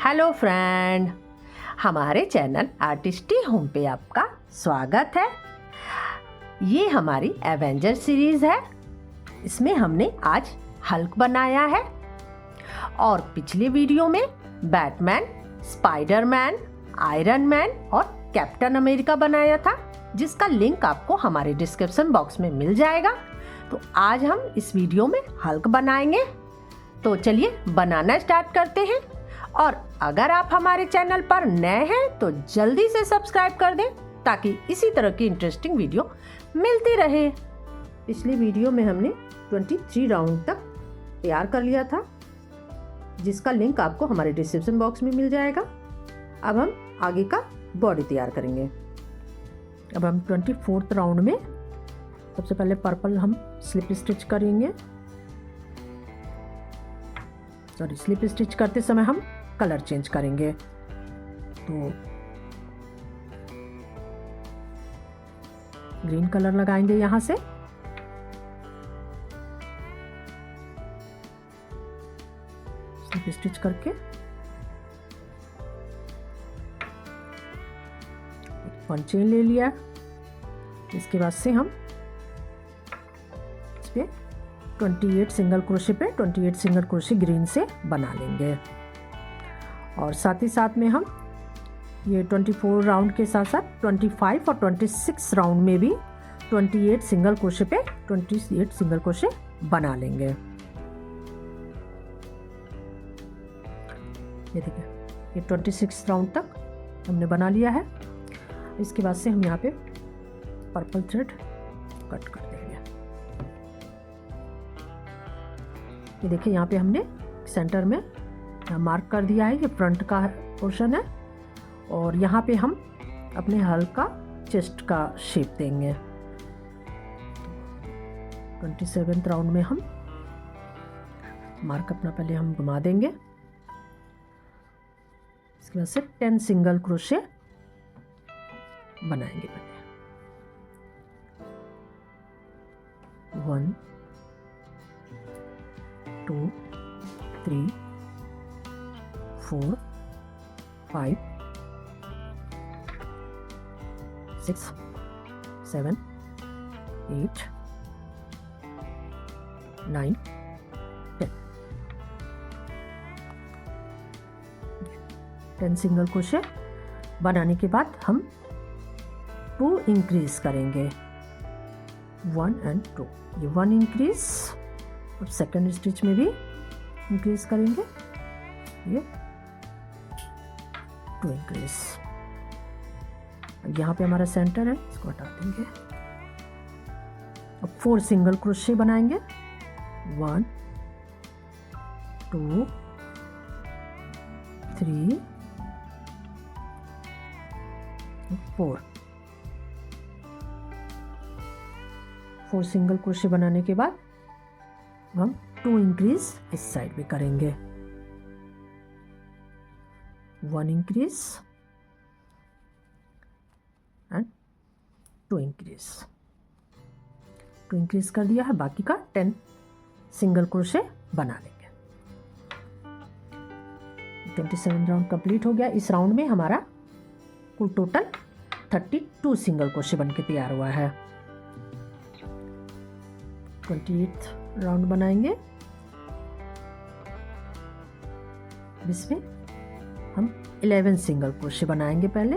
Hello friend, हमारे channel आर्टिस्टी home पे आपका स्वागत है। ये हमारी एवेंजर सीरीज है। इसमें हमने आज हल्क बनाया है और पिछले वीडियो में बैटमैन, स्पाइडरमैन, आयरन मैन और कैप्टन अमेरिका बनाया था, जिसका लिंक आपको हमारे डिस्क्रिप्शन बॉक्स में मिल जाएगा। तो आज हम इस वीडियो में हल्क बनाएंगे। तो चलिए बनाना स्टार्ट करते हैं। और अगर आप हमारे चैनल पर नए हैं तो जल्दी से सब्सक्राइब कर दें ताकि इसी तरह की इंटरेस्टिंग वीडियो मिलती रहे। पिछली वीडियो में हमने 23 राउंड तक तैयार कर लिया था, जिसका लिंक आपको हमारे डिस्क्रिप्शन बॉक्स में मिल जाएगा। अब हम आगे का बॉडी तैयार करेंगे। अब हम 24th राउंड में सबसे पहले पर्पल हम स्लिप स्टिच करेंगे। स्लिप स्टिच करते समय हम कलर चेंज करेंगे। तो ग्रीन कलर लगाएंगे यहां से। स्लिप स्टिच करके वन चेन ले लिया। इसके बाद से हम इस पे 28 सिंगल क्रोशे पे 28 सिंगल क्रोशे ग्रीन से बना लेंगे। और साथ ही साथ में हम ये 24 राउंड के साथ साथ 25 और 26 राउंड में भी 28 सिंगल क्रोशे पे 28 सिंगल क्रोशे बना लेंगे। ये देखिए, ये 26 राउंड तक हमने बना लिया है। इसके बाद से हम यहाँ पे पर्पल थ्रेड कट कर देंगे। ये देखिए, यहाँ पे हमने सेंटर में मार्क कर दिया है। ये फ्रंट का पोर्शन है और यहाँ पे हम अपने हल्क का चेस्ट का शेप देंगे। 27th राउंड में हम मार्क अपना पहले हम घुमा देंगे। इसके बाद से 10 सिंगल क्रोशे बनाएंगे। 1 2 3 4 5 6 7 8 9 10 सिंगल क्रोशे बनाने के बाद हम 2 इंक्रीज करेंगे। 1 and 2, ये 1 इंक्रीज। अब सेकंड स्टिच में भी इंक्रीज करेंगे, ये 2 इंक्रीज। यहाँ पे हमारा सेंटर है, इसको हटा देंगे। अब 4 सिंगल क्रोशे बनाएंगे। 1 2 3 4 सिंगल क्रोशे बनाने के बाद हम 2 इंक्रीज इस साइड भी करेंगे। 1 इंक्रीज एंड 2 इंक्रीज। 2 इंक्रीज कर दिया है। बाकी का 10 सिंगल क्रोशे बना लेंगे। 27 राउंड कंप्लीट हो गया। इस राउंड में हमारा कुल टोटल 32 सिंगल क्रोशे बन के तैयार हुआ है। 28th राउंड बनाएंगे। इसमें हम 11 सिंगल क्रोशे बनाएंगे पहले।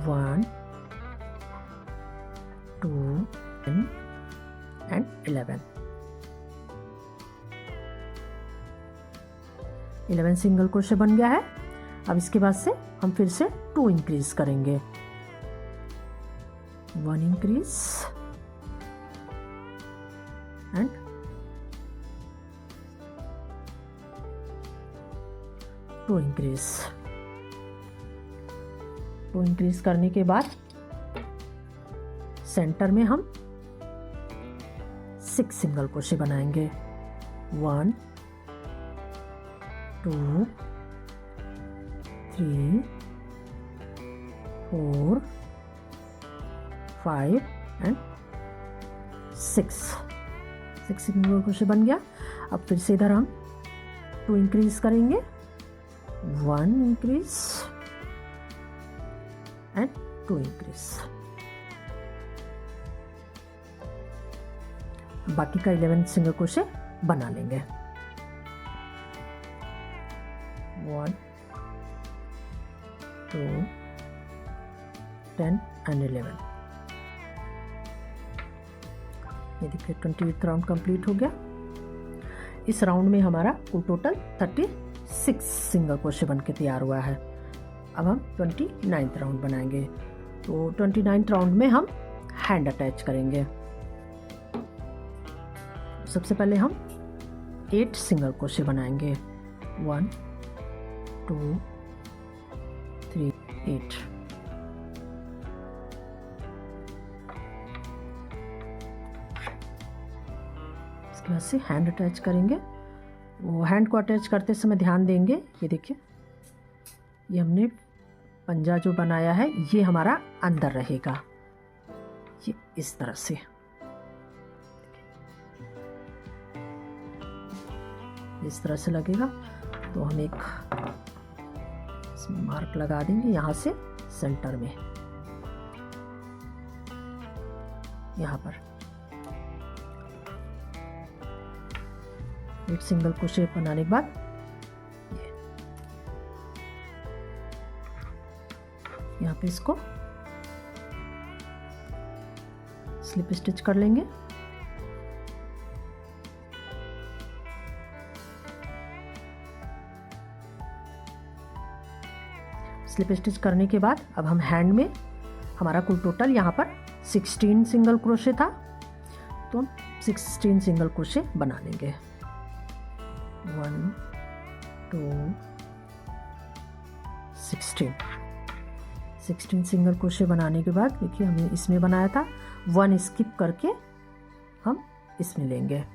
1 2 एंड 11 सिंगल क्रोशे बन गया है। अब इसके बाद से हम फिर से 2 इंक्रीज करेंगे। 1 इंक्रीज एंड 2 इंक्रीज। 2 इंक्रीज करने के बाद सेंटर में हम 6 सिंगल क्रोशे बनाएंगे। 1 2 3 4 5 एंड 6 सिंगल क्रोशे बन गया। अब फिर से इधर हम 2 इंक्रीज करेंगे। 1 इंक्रीज एंड 2 इंक्रीज। बाकी का 11 सिंगल क्रोशे बना लेंगे। 1 2 10 एंड 11। ये देखिए 28 राउंड कंप्लीट हो गया। इस राउंड में हमारा कुल टोटल 36 सिंगल क्रोशे बन के तैयार हुआ है। अब हम 29th राउंड बनाएंगे। तो 29th राउंड में हम हैंड अटैच करेंगे। सबसे पहले हम 8 सिंगल क्रोशे बनाएंगे। 1 2 3 8। इसके बाद से हैंड अटैच करेंगे। वो हैंड को अटैच करते समय ध्यान देंगे, ये देखिए ये हमने पंजा जो बनाया है ये हमारा अंदर रहेगा, ये इस तरह से। इस तरह से लगेगा। तो हम एक मार्क लगा देंगे यहाँ से सेंटर में, यहाँ पर 8 सिंगल क्रोशे बनाने के बाद यहाँ पे इसको स्लिप स्टिच कर लेंगे। स्लिप स्टिच करने के बाद अब हम हैंड में, हमारा कुल टोटल यहाँ पर 16 सिंगल क्रोशे था, तो 16 सिंगल क्रोशे बना लेंगे। 1 2 16 सिंगल क्रोशे बनाने के बाद देखिए हमने इसमें बनाया था, 1 स्किप करके हम इसमें लेंगे। यहाँ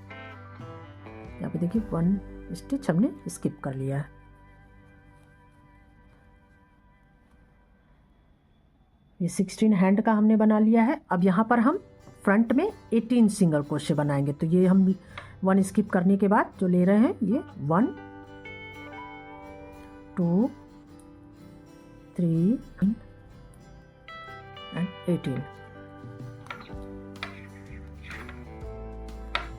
पे देखिए 1 स्टिच हमने स्किप कर लिया है। ये 16 हैंड का हमने बना लिया है। अब यहाँ पर हम फ्रंट में 18 सिंगल क्रोशे बनाएंगे। तो ये हम 1 स्किप करने के बाद जो ले रहे हैं ये 1 2 3 एंड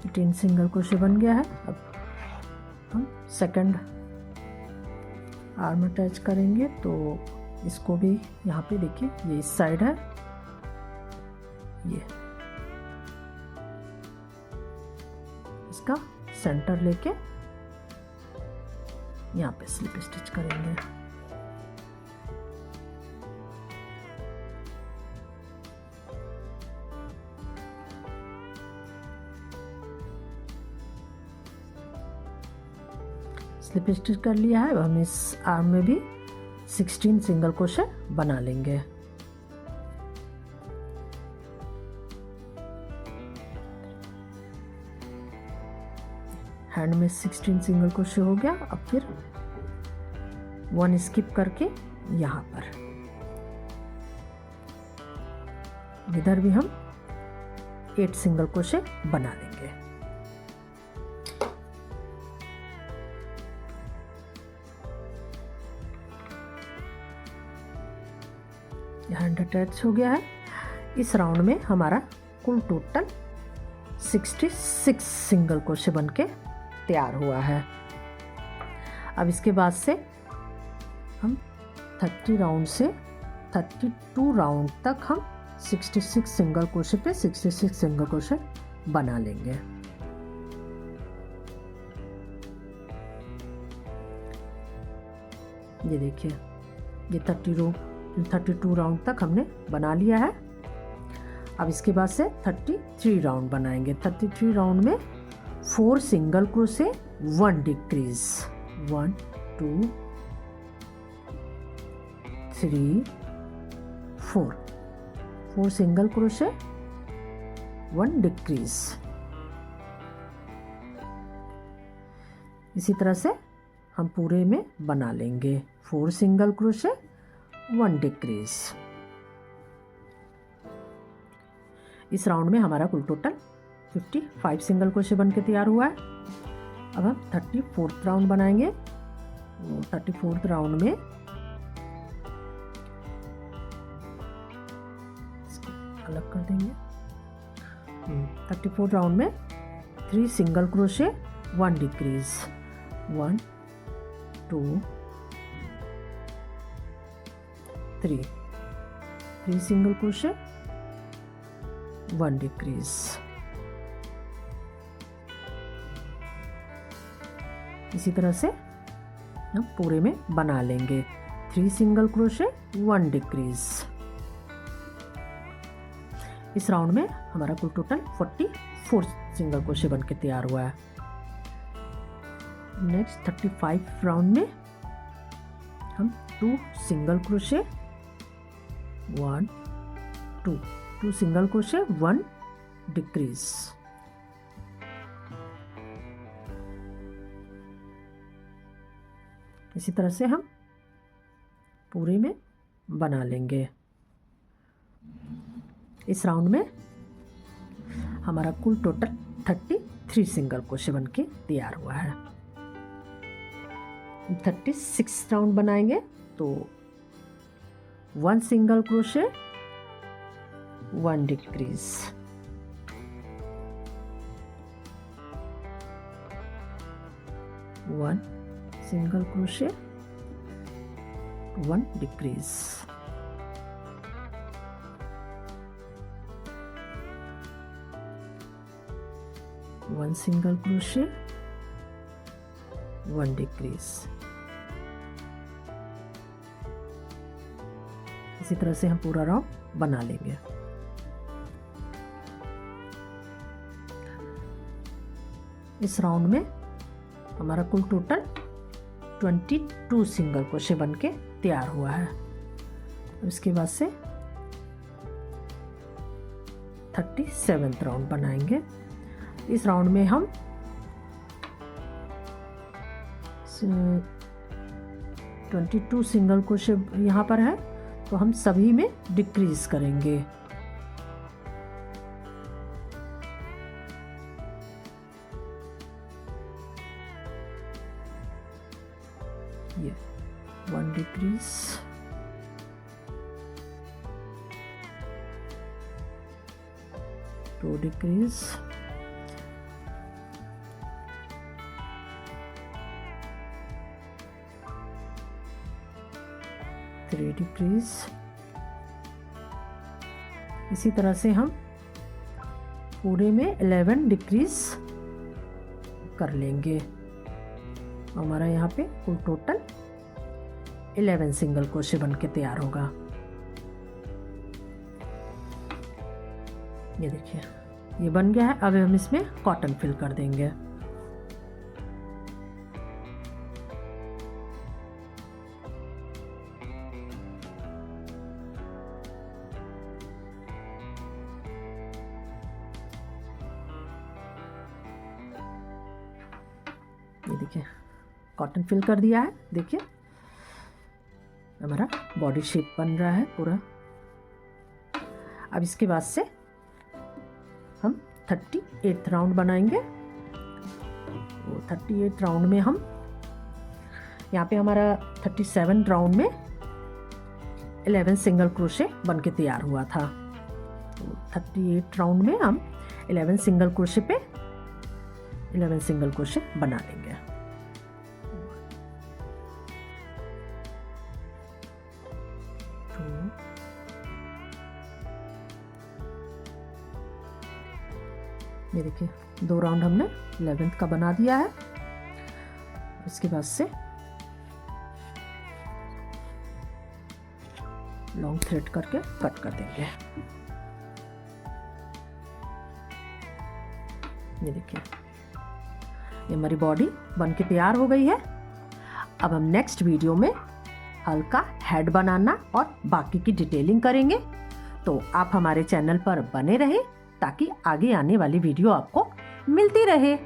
18 सिंगल क्रोशे बन गया है। अब हम सेकंड आर्म अटैच करेंगे। तो इसको भी यहाँ पे देखिए ये इस साइड है, ये इसका सेंटर लेके यहाँ पे स्लिप स्टिच करेंगे। स्लिप स्टिच कर लिया है। अब हम इस आर्म में भी 16 सिंगल क्रोशे बना लेंगे। हैंड में 16 सिंगल क्रोशे हो गया। अब फिर 1 स्किप करके यहाँ पर इधर भी हम 8 सिंगल क्रोशे बना लेंगे। हैंड अटैच हो गया है। इस राउंड में हमारा कुल टोटल 66 सिंगल क्रोशे बन के तैयार हुआ है। अब इसके बाद से हम 30 राउंड से 32 राउंड तक हम 66 सिंगल क्रोशे पे 66 सिंगल क्रोशे बना लेंगे। ये देखिए ये 32 राउंड तक हमने बना लिया है। अब इसके बाद से 33 राउंड बनाएंगे। 33 राउंड में 4 single crochet 1 decrease, 1 2 3 4 single crochet 1 decrease. इसी तरह से हम पूरे में बना लेंगे। 4 सिंगल क्रोशे 1 डिक्रीज। इस राउंड में हमारा कुल टोटल 55 सिंगल क्रोशे बन के तैयार हुआ है। अब हम 34th राउंड बनाएंगे। 34th राउंड में इसको अलग कर देंगे। 34th राउंड में 3 single crochet 1 decrease, 1 2 3 single crochet 1 decrease. इसी तरह से हम पूरे में बना लेंगे। 3 सिंगल क्रोशे 1 डिक्रीज। इस राउंड में हमारा कुल टोटल 44 सिंगल क्रोशे बन के तैयार हुआ है। नेक्स्ट 35 राउंड में हम 2 single crochet 1 2 single crochet 1 decrease. इसी तरह से हम पूरे में बना लेंगे। इस राउंड में हमारा कुल टोटल 33 सिंगल क्रोशे बन के तैयार हुआ है। 36 राउंड बनाएंगे तो 1 single crochet 1 decrease, 1 single crochet 1 decrease. One single crochet 1 decrease. इसी तरह से हम पूरा राउंड बना लेंगे। इस राउंड में हमारा कुल टोटल 22 सिंगल क्रोशे बन के तैयार हुआ है। इसके बाद से 37th राउंड बनाएंगे। इस राउंड में हम 22 सिंगल क्रोशे यहाँ पर है तो हम सभी में डिक्रीज करेंगे। ये 1 डिक्रीज, 2 डिक्रीज, 3 डिक्रीज। इसी तरह से हम पूरे में 11 डिक्रीज कर लेंगे। हमारा यहाँ पे कुल टोटल 11 सिंगल क्रोशे बन के तैयार होगा। ये देखिए ये बन गया है। अब हम इसमें कॉटन फिल कर देंगे। ये देखिए कॉटन फिल कर दिया है। देखिए हमारा बॉडी शेप बन रहा है पूरा। अब इसके बाद से हम 38th राउंड बनाएंगे। वो 38th राउंड में हम यहाँ पे हमारा 37 राउंड में 11 सिंगल क्रोशे बन के तैयार हुआ था। तो 38 राउंड में हम 11 सिंगल क्रोशे पे 11 सिंगल क्रोशे बना लेंगे। ये देखिए 2 राउंड हमने 11th का बना दिया है। इसके बाद से लॉन्ग थ्रेड करके कट कर देंगे। ये देखिए ये हमारी बॉडी बन के तैयार हो गई है। अब हम नेक्स्ट वीडियो में हल्का हेड बनाना और बाकी की डिटेलिंग करेंगे। तो आप हमारे चैनल पर बने रहें ताकि आगे आने वाली वीडियो आपको मिलती रहे।